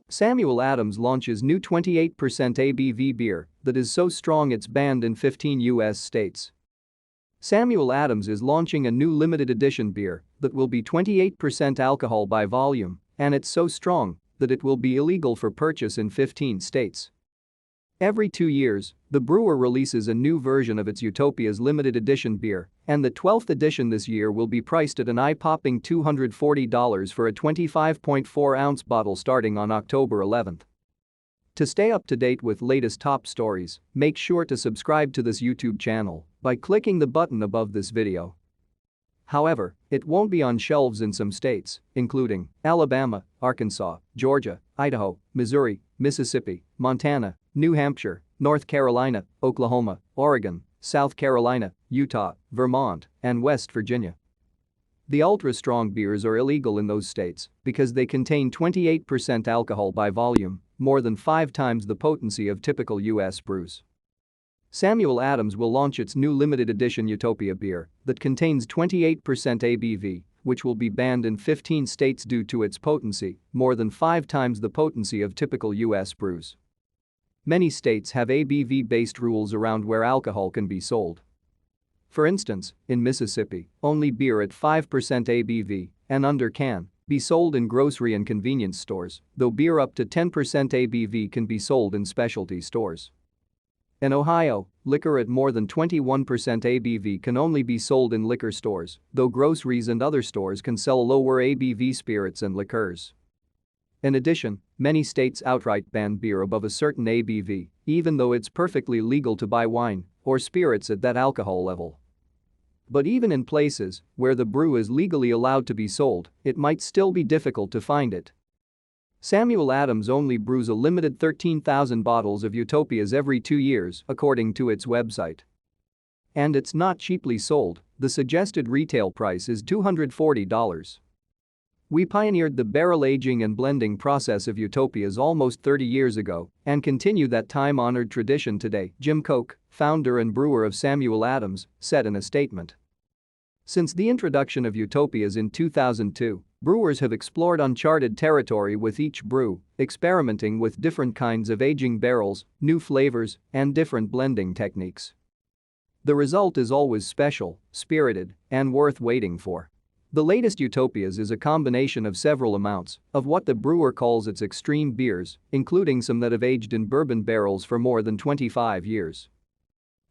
Samuel Adams launches new 28% ABV beer that is so strong it's banned in 15 U.S. states. Samuel Adams is launching a new limited edition beer that will be 28% alcohol by volume, and it's so strong that it will be illegal for purchase in 15 states. Every 2 years, the brewer releases a new version of its Utopias limited edition beer, and the 12th edition this year will be priced at an eye-popping $240 for a 25.4-ounce bottle starting on October 11th. To stay up to date with latest top stories, make sure to subscribe to this YouTube channel by clicking the button above this video. However, it won't be on shelves in some states, including Alabama, Arkansas, Georgia, Idaho, Missouri, Mississippi, Montana, New Hampshire, North Carolina, Oklahoma, Oregon, South Carolina, Utah, Vermont, and West Virginia. The ultra-strong beers are illegal in those states because they contain 28% alcohol by volume, more than 5 times the potency of typical U.S. brews. Samuel Adams will launch its new limited edition Utopia beer that contains 28% ABV, which will be banned in 15 states due to its potency, more than 5 times the potency of typical U.S. brews. Many states have ABV-based rules around where alcohol can be sold. For instance, in Mississippi, only beer at 5% ABV and under can be sold in grocery and convenience stores, though beer up to 10% ABV can be sold in specialty stores. In Ohio, liquor at more than 21% ABV can only be sold in liquor stores, though groceries and other stores can sell lower ABV spirits and liqueurs. In addition, many states outright ban beer above a certain ABV, even though it's perfectly legal to buy wine or spirits at that alcohol level. But even in places where the brew is legally allowed to be sold, it might still be difficult to find it. Samuel Adams only brews a limited 13,000 bottles of Utopias every 2 years, according to its website. And it's not cheaply sold, the suggested retail price is $240. We pioneered the barrel aging and blending process of Utopias almost 30 years ago and continue that time-honored tradition today, Jim Koch, founder and brewer of Samuel Adams, said in a statement. Since the introduction of Utopias in 2002, brewers have explored uncharted territory with each brew, experimenting with different kinds of aging barrels, new flavors, and different blending techniques. The result is always special, spirited, and worth waiting for. The latest Utopias is a combination of several amounts of what the brewer calls its extreme beers, including some that have aged in bourbon barrels for more than 25 years.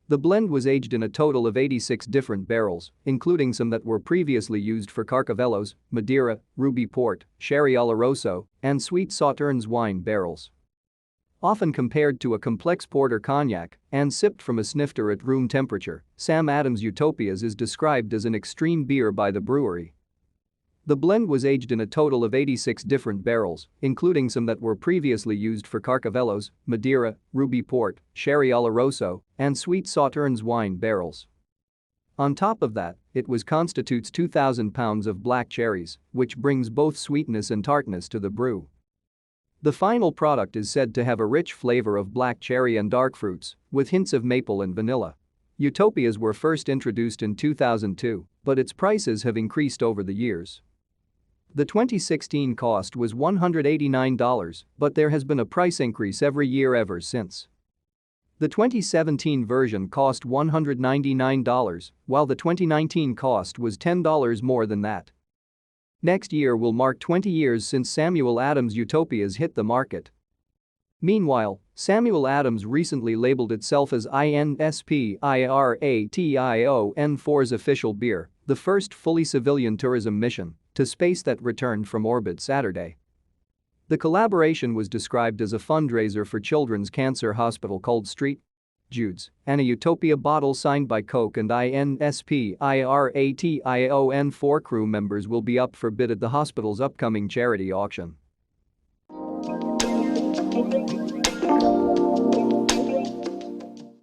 The blend was aged in a total of 86 different barrels, including some that were previously used for Carcavelos, Madeira, Ruby Port, Sherry Oloroso, and Sweet Sauternes wine barrels. Often compared to a complex port or cognac and sipped from a snifter at room temperature, Sam Adams Utopias is described as an extreme beer by the brewery. The blend was aged in a total of 86 different barrels, including some that were previously used for Carcavelos, Madeira, Ruby Port, Sherry Oloroso, and Sweet Sauternes wine barrels. On top of that, it constitutes 2,000 pounds of black cherries, which brings both sweetness and tartness to the brew. The final product is said to have a rich flavor of black cherry and dark fruits, with hints of maple and vanilla. Utopias were first introduced in 2002, but its prices have increased over the years. The 2016 cost was $189, but there has been a price increase every year ever since. The 2017 version cost $199, while the 2019 cost was $10 more than that. Next year will mark 20 years since Samuel Adams Utopias hit the market. Meanwhile, Samuel Adams recently labeled itself as INSPIRATION4's official beer, the first fully civilian tourism mission to space that returned from orbit Saturday. The collaboration was described as a fundraiser for Children's Cancer Hospital called St. Jude's, and a Utopia bottle signed by Koch and INSPIRATION4 crew members will be up for bid at the hospital's upcoming charity auction.